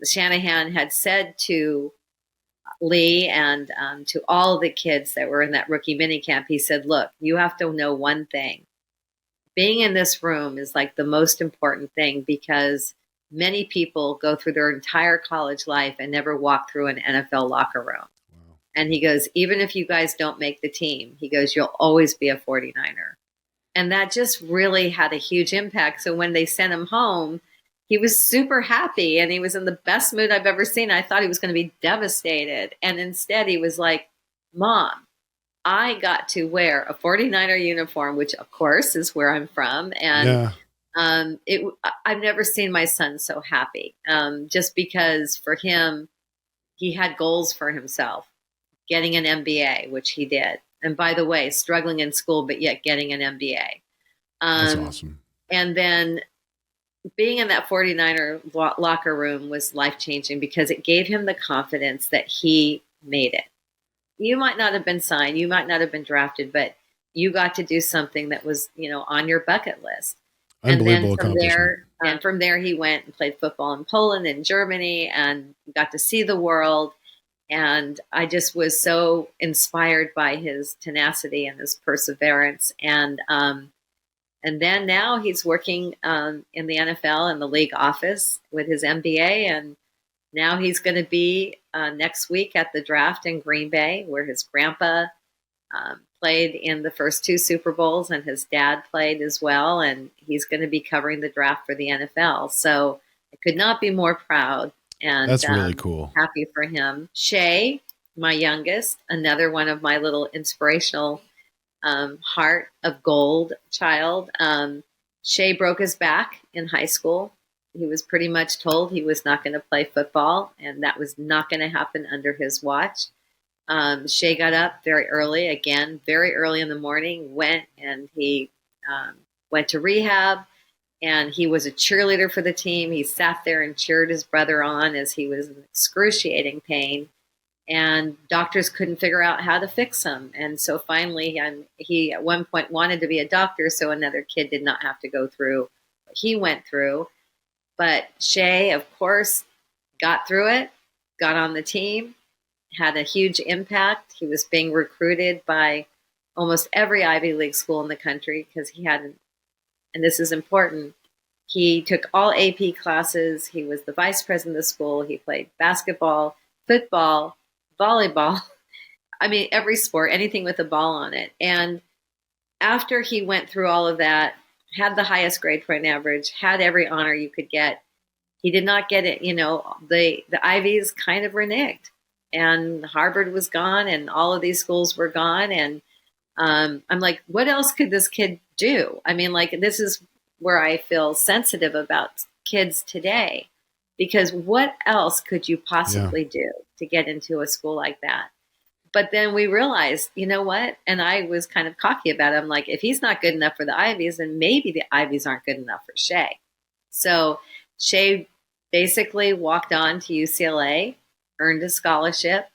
Shanahan had said to Lee and to all the kids that were in that rookie minicamp, he said, look, you have to know one thing. Being in this room is like the most important thing because many people go through their entire college life and never walk through an NFL locker room. Wow. And he goes, even if you guys don't make the team, he goes, you'll always be a 49er. And that just really had a huge impact. So when they sent him home, he was super happy and he was in the best mood I've ever seen. I thought he was going to be devastated. And instead he was like, Mom, I got to wear a 49er uniform, which of course is where I'm from. And I've never seen my son so happy. Just because for him, he had goals for himself, getting an MBA, which he did. And by the way, struggling in school, but yet getting an MBA. That's awesome. And then being in that 49er locker room was life-changing because it gave him the confidence that he made it. You might not have been signed, you might not have been drafted, but you got to do something that was, on your bucket list. Unbelievable accomplishment. From there, he went and played football in Poland and Germany and got to see the world. And I just was so inspired by his tenacity and his perseverance. And then now he's working in the NFL in the league office with his MBA. And now he's going to be next week at the draft in Green Bay, where his grandpa played in the first 2 Super Bowls and his dad played as well. And he's going to be covering the draft for the NFL. So I could not be more proud. And that's really cool. Happy for him. Shay, my youngest, another one of my little inspirational heart of gold child. Shay broke his back in high school. He was pretty much told he was not going to play football, and that was not going to happen under his watch. Shay got up very early in the morning, went and he went to rehab, and he was a cheerleader for the team. He sat there and cheered his brother on as he was in excruciating pain, and doctors couldn't figure out how to fix him. And so finally, he at one point wanted to be a doctor so another kid did not have to go through what he went through. But Shay, of course, got through it, got on the team, had a huge impact. He was being recruited by almost every Ivy League school in the country because he had, and this is important, he took all AP classes. He was the vice president of the school. He played basketball, football, volleyball. I mean, every sport, anything with a ball on it. And after he went through all of that, had the highest grade point average, had every honor you could get, he did not get it. The Ivies kind of reneged, and Harvard was gone, and all of these schools were gone. And I'm like, what else could this kid do? I mean, like, this is where I feel sensitive about kids today, because what else could you possibly do to get into a school like that? But then we realized, you know what? And I was kind of cocky about it. I'm like, if he's not good enough for the Ivies, then maybe the Ivies aren't good enough for Shay. So Shay basically walked on to UCLA, earned a scholarship,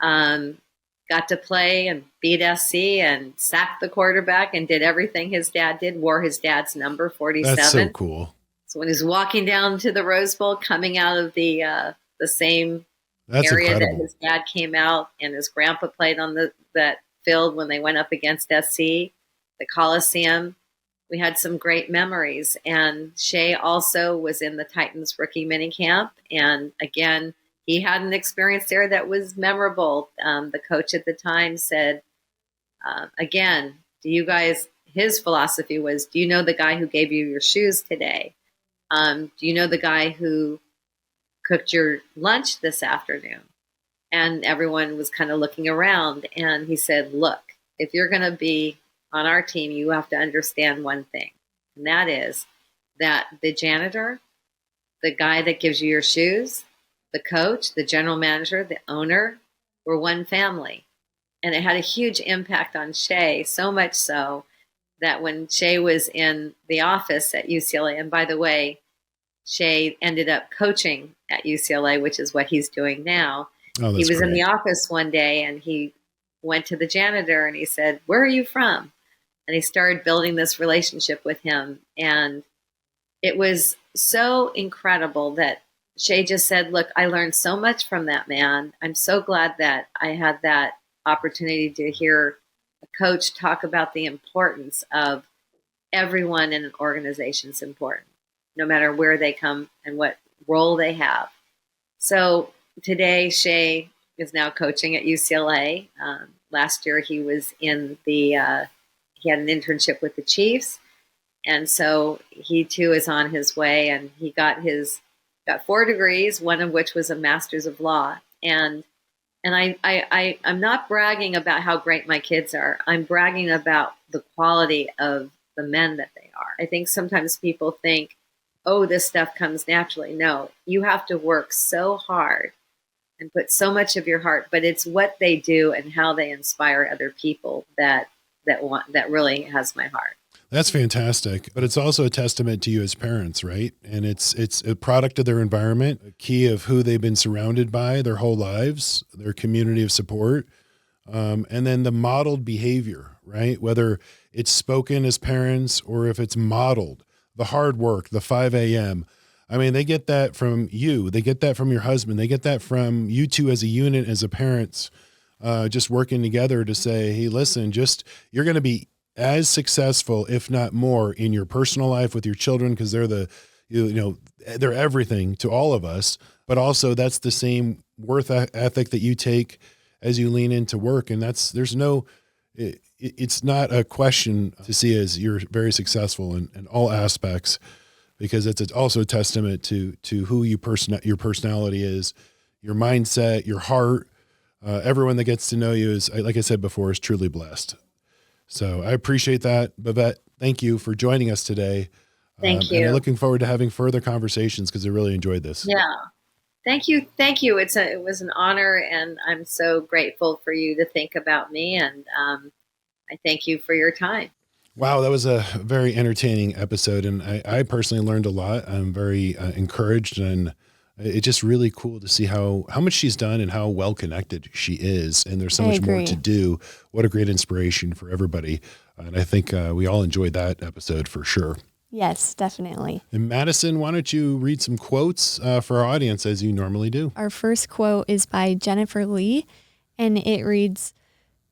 got to play and beat SC and sacked the quarterback and did everything his dad did, wore his dad's number, 47. That's so cool. So when he's walking down to the Rose Bowl, coming out of the same area incredible. That his dad came out, and his grandpa played on that field when they went up against SC, the Coliseum. We had some great memories. And Shay also was in the Titans rookie minicamp. And again, he had an experience there that was memorable. The coach at the time said, again, his philosophy was, do you know the guy who gave you your shoes today? Do you know the guy who cooked your lunch this afternoon? And everyone was kind of looking around, and he said, look, if you're going to be on our team, you have to understand one thing. And that is that the janitor, the guy that gives you your shoes, the coach, the general manager, the owner, were one family. And it had a huge impact on Shay, so much so that when Shay was in the office at UCLA, and by the way, Shay ended up coaching at UCLA, which is what he's doing now. Oh, he was great. in the office one day, and he went to the janitor and he said, where are you from? And he started building this relationship with him. And it was so incredible that Shay just said, look, I learned so much from that man. I'm so glad that I had that opportunity to hear a coach talk about the importance of everyone in an organization is important, no matter where they come and what role they have. So today, Shay is now coaching at UCLA. Last year, he was in he had an internship with the Chiefs. And so he too is on his way, and he got 4 degrees, one of which was a master's of law. And I'm not bragging about how great my kids are. I'm bragging about the quality of the men that they are. I think sometimes people think, oh, this stuff comes naturally. No, you have to work so hard and put so much of your heart, but it's what they do and how they inspire other people that really has my heart. That's fantastic. But it's also a testament to you as parents, right? And it's a product of their environment, a key of who they've been surrounded by their whole lives, their community of support, and then the modeled behavior, right? Whether it's spoken as parents or if it's modeled, the hard work, the 5 a.m. I mean, they get that from you. They get that from your husband. They get that from you two as a unit, as a parents, just working together to say, hey, listen, you're going to be as successful, if not more, in your personal life with your children, because they're they're everything to all of us. But also, that's the same worth ethic that you take as you lean into work, and it's not a question to see as you're very successful in all aspects, because it's also a testament to who your personality is, your mindset, your heart. Everyone that gets to know you is, like I said before, is truly blessed. So I appreciate that. Babette, thank you for joining us today. Thank you. And I'm looking forward to having further conversations because I really enjoyed this. Yeah. Thank you. Thank you. It was an honor, and I'm so grateful for you to think about me, and I thank you for your time. Wow, that was a very entertaining episode, and I personally learned a lot. I'm very encouraged, and it's just really cool to see how much she's done and how well connected she is. And there's so much more to do. What a great inspiration for everybody. And I think we all enjoyed that episode for sure. Yes, definitely. And Madison, why don't you read some quotes for our audience as you normally do? Our first quote is by Jennifer Lee, and it reads,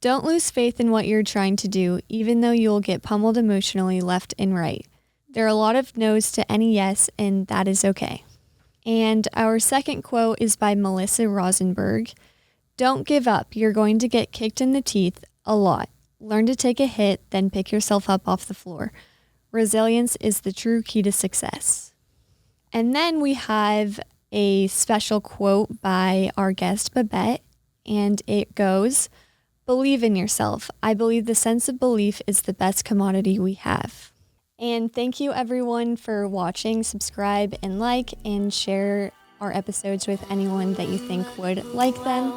"Don't lose faith in what you're trying to do, even though you'll get pummeled emotionally left and right. There are a lot of no's to any yes, and that is okay." And our second quote is by Melissa Rosenberg. "Don't give up. You're going to get kicked in the teeth a lot. Learn to take a hit, then pick yourself up off the floor. Resilience is the true key to success." And then we have a special quote by our guest, Babette, and it goes, "Believe in yourself. I believe the sense of belief is the best commodity we have." And thank you everyone for watching. Subscribe and like and share our episodes with anyone that you think would like them.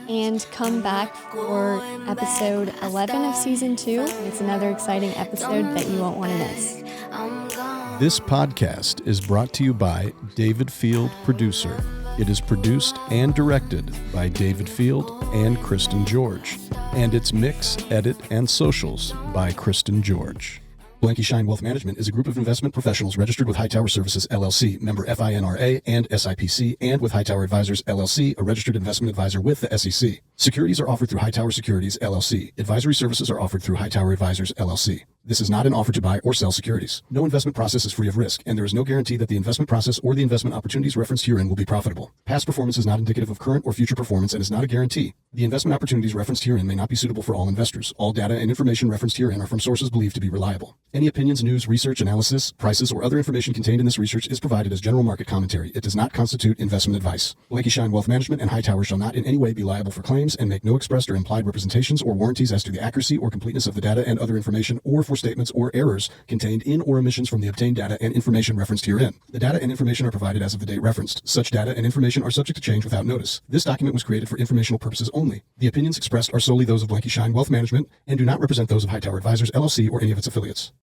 And come back for episode 11 of season 2. It's another exciting episode that you won't want to miss. This podcast is brought to you by David Field Producer. It is produced and directed by David Field and Kristen George. And it's mix, edit, and socials by Kristen George. Schein Wealth Management is a group of investment professionals registered with Hightower Services, LLC, member FINRA and SIPC, and with Hightower Advisors, LLC, a registered investment advisor with the SEC. Securities are offered through Hightower Securities, LLC. Advisory services are offered through Hightower Advisors, LLC. This is not an offer to buy or sell securities. No investment process is free of risk, and there is no guarantee that the investment process or the investment opportunities referenced herein will be profitable. Past performance is not indicative of current or future performance and is not a guarantee. The investment opportunities referenced herein may not be suitable for all investors. All data and information referenced herein are from sources believed to be reliable. Any opinions, news, research, analysis, prices, or other information contained in this research is provided as general market commentary. It does not constitute investment advice. Schein Wealth Management and Hightower shall not in any way be liable for claims and make no expressed or implied representations or warranties as to the accuracy or completeness of the data and other information, or for statements or errors contained in or omissions from the obtained data and information referenced herein. The data and information are provided as of the date referenced. Such data and information are subject to change without notice. This document was created for informational purposes only. The opinions expressed are solely those of Schein Wealth Management and do not represent those of Hightower Advisors, LLC, or any of its affiliates.